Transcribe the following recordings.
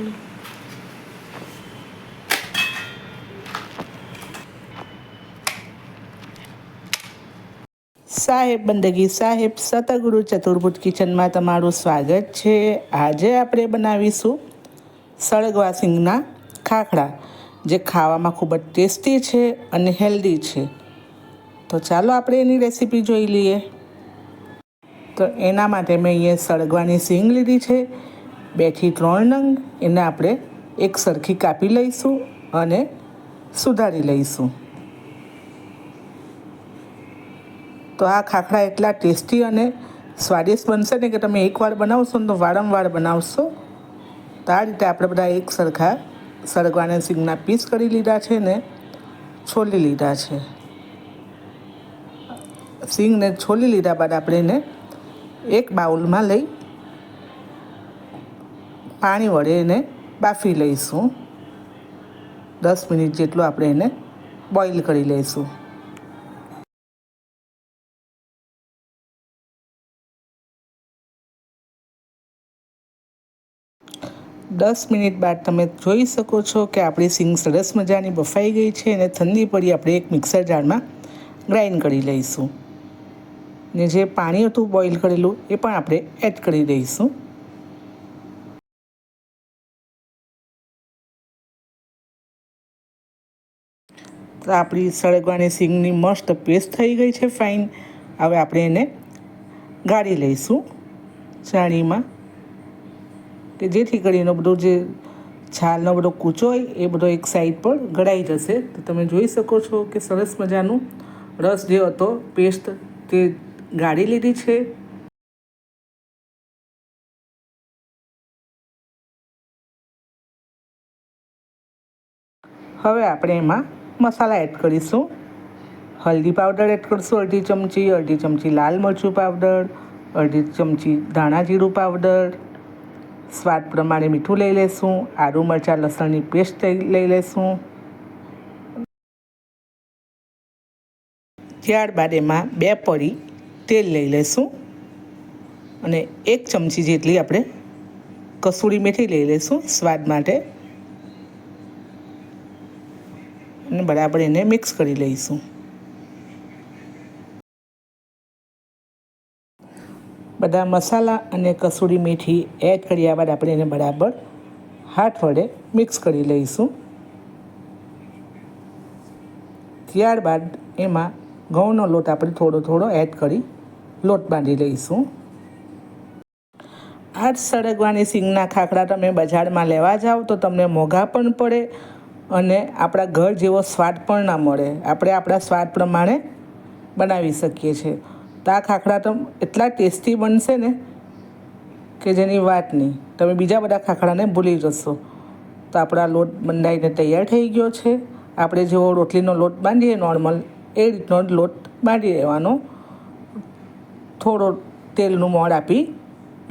નાખવાની. સાહેબ બંદગી સાહેબ સતગુરુ ચતુર્ભુજ કિચનમાં તમારું સ્વાગત છે. આજે આપણે બનાવીશું સળગવા સિંગના ખાખરા, જે ખાવામાં ખૂબ જ ટેસ્ટી છે અને હેલ્ધી છે. તો ચાલો આપણે એની રેસીપી જોઈ લઈએ. તો એના માટે મેં અહીંયા સળગવાની સિંગ લીધી છે, 2 થી 3 નંગ. એને આપણે એક સરખી કાપી લઈશું અને સુધારી લઈશું. તો આ ખાખરા એટલા ટેસ્ટી અને સ્વાદિષ્ટ બનશે ને કે તમે એકવાર બનાવશો ને તો વારંવાર બનાવશો. તો આ રીતે આપણે બધા એક સરખા સળગવાના સિંગના પીસ કરી લીધા છે ને છોલી લીધા છે. સિંગને છોલી લીધા બાદ આપણે એને એક બાઉલમાં લઈ પાણી વડે એને બાફી લઈશું. 10 મિનિટ જેટલું આપણે એને બોઇલ કરી લઈશું. દસ મિનિટ બાદ તમે જોઈ શકો છો કે આપણી સિંગ સરસ મજાની બફાઈ ગઈ છે અને ઠંડી પડી આપણે એક મિક્સર જારમાં ગ્રાઇન્ડ કરી લઈશું. ને જે પાણી હતું બોઇલ કરેલું એ પણ આપણે એડ કરી દઈશું. તો આપણી સળગવાની સિંગની મસ્ત પેસ્ટ થઈ ગઈ છે ફાઇન. હવે આપણે એને ગાળી લઈશું ચાળણીમાં, કે જેથી કરીને બધો જે છાલનો બધો કૂચો હોય એ બધો એક સાઈડ પર ગળાઈ જશે. તો તમે જોઈ શકો છો કે સરસ મજાનું રસ જે હતો પેસ્ટ તે ગાળી લીધી છે. હવે આપણે એમાં મસાલા એડ કરીશું. હલ્દી પાવડર એડ કરીશું અડધી ચમચી લાલ મરચું પાવડર, અડધી ચમચી ધાણા જીરું પાવડર, સ્વાદ પ્રમાણે મીઠું લઈ લઈશું, આદુ મરચાં લસણની પેસ્ટ લઈ લઈશું. ત્યારબાદ એમાં 2 પડી તેલ લઈ લઈશું અને 1 ચમચી જેટલી આપણે કસૂરી મેથી લઈ લઈશું સ્વાદ માટે, અને બરાબર એને મિક્સ કરી લઈશું. બધા મસાલા અને કસૂરી મેથી એડ કર્યા બાદ આપણે એને બરાબર હાથ વડે મિક્સ કરી લઈશું. ત્યારબાદ એમાં ઘઉંનો લોટ આપણે થોડો એડ કરી લોટ બાંધી લઈશું. આ સળગવાની સિંગના ખાખરા તમે બજારમાં લેવા જાઓ તો તમને મોંઘા પણ પડે અને આપણા ઘર જેવો સ્વાદ પણ ના મળે. આપણે આપણા સ્વાદ પ્રમાણે બનાવી શકીએ છીએ. તો આ ખાખરા તો એટલા ટેસ્ટી બનશે ને કે જેની વાત નહીં. તમે બીજા બધા ખાખરાને ભૂલી જશો. તો આપણા લોટ બંધાઈને તૈયાર થઈ ગયો છે. આપણે જેવો રોટલીનો લોટ બાંધીએ નોર્મલ, એ રીતનો લોટ બાંધી લેવાનો. થોડો તેલનું મોણ આપી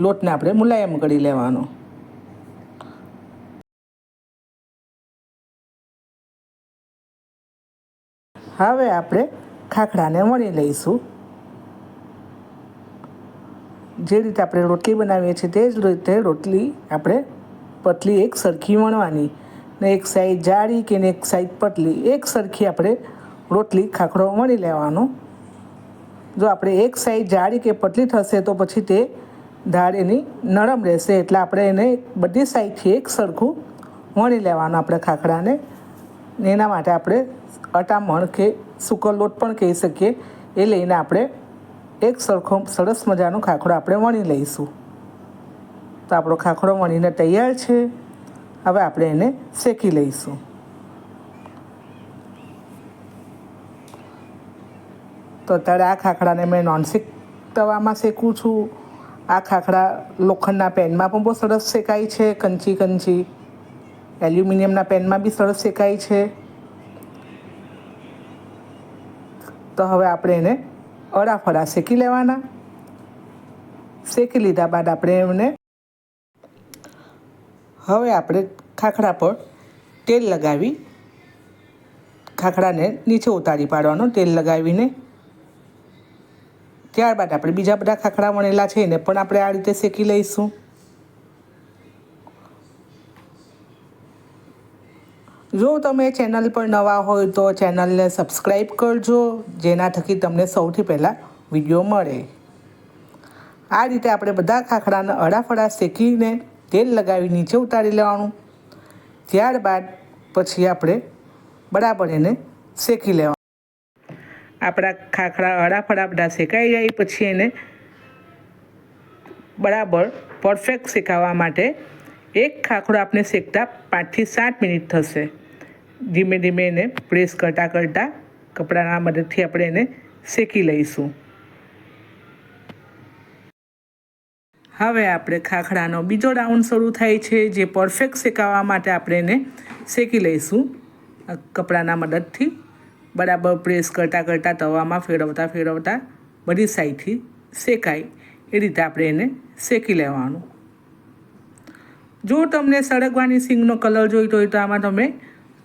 લોટને આપણે મુલાયમ કરી લેવાનો. હવે આપણે ખાખરાને વણી લઈશું. જે રીતે આપણે રોટલી બનાવીએ છીએ તે જ રીતે રોટલી આપણે પતલી એક સરખી વણવાની, ને એક સાઈડ જાડી કે એક સાઈડ પતલી, એક સરખી આપણે રોટલી ખાખરો વણી લેવાનો. જો આપણે એક સાઈડ જાડી કે પતલી થશે તો પછી તે દાળ એની નરમ રહેશે. એટલે આપણે એને બધી સાઈડથી એક સરખું વણી લેવાનું આપણે ખાખરાને. એના માટે આપણે અટામણ કે સૂકો લોટ પણ કહી શકીએ, એ લઈને આપણે એક સરખો સરસ મજાનો ખાખરો આપણે વણી લઈશું. તો આપણો ખાખરો વણીને તૈયાર છે. હવે આપણે એને શેકી લઈશું. તો અત્યારે આ ખાખરાને મેં નોનસ્ટિક તવામાં શેકું છું. આ ખાખરા લોખંડના પેનમાં પણ બહુ સરસ શેકાય છે, કંચી. એલ્યુમિનિયમના પેનમાં બી સરસ શેકાય છે. તો હવે આપણે એને અડાફડા શેકી લેવાના. શેકી લીધા બાદ આપણે એમને હવે આપણે ખાખરા પર તેલ લગાવી ખાખરાને નીચે ઉતારી પાડવાનો તેલ લગાવીને. ત્યારબાદ આપણે બીજા બધા ખાખરા વણેલા છે એને પણ આપણે આ રીતે શેકી લઈશું. જો તમે ચેનલ પર નવા હોય તો ચેનલને સબસ્ક્રાઈબ કરજો, જેના થકી તમને સૌથી પહેલાં વિડીયો મળે. આ રીતે આપણે બધા ખાખરાને અડાફડા શેકીને તેલ લગાવી નીચે ઉતારી લેવાનું. ત્યારબાદ પછી આપણે બરાબર એને શેકી લેવાનું. આપણા ખાખરા અડાફડા બધા શેકાઈ જાય પછી એને બરાબર પરફેક્ટ શેકાવા માટે એક ખાખરો આપણે શેકતા 5 થી 7 મિનિટ થશે. ધીમે ધીમે એને પ્રેસ કરતાં કપડાના મદદથી આપણે એને શેકી લઈશું. હવે આપણે ખાખરાનો બીજો રાઉન્ડ શરૂ થાય છે, જે પરફેક્ટ શેકાવા માટે આપણે એને શેકી લઈશું. કપડાના મદદથી બરાબર પ્રેસ કરતાં તવામાં ફેરવતા બધી સાઈડથી શેકાય એ રીતે આપણે એને શેકી લેવાનું. જો તમને સળગવાની સિંગનો કલર જોઈતો હોય તો આમાં તમે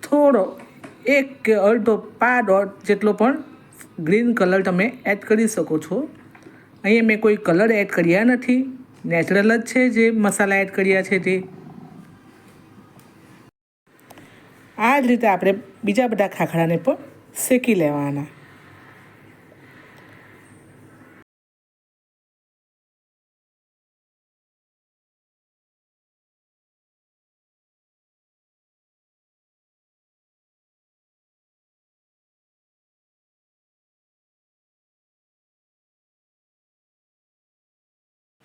થોડો 1 કે અડધો પા ડોટ જેટલો પણ ગ્રીન કલર તમે એડ કરી શકો છો. અહીંયા મેં કોઈ કલર એડ કર્યા નથી, નેચરલ જ છે જે મસાલા એડ કર્યા છે તે. આ જ રીતે આપણે બીજા બધા ખાખરાને પણ શેકી લેવાના.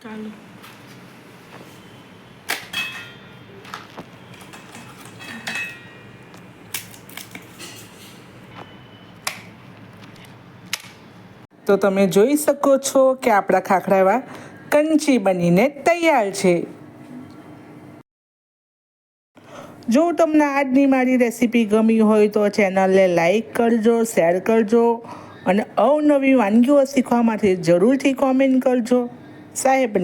ચાલો તો તમે જોઈ શકો છો કે આપણા ખાખરા એવા કંચી બનીને તૈયાર છે. જો તમને આજની મારી રેસીપી ગમી હોય તો ચેનલને લાઈક કરજો, શેર કરજો અને અવનવી વાનગીઓ શીખવા માટે જરૂરથી કોમેન્ટ કરજો. સાહેબ.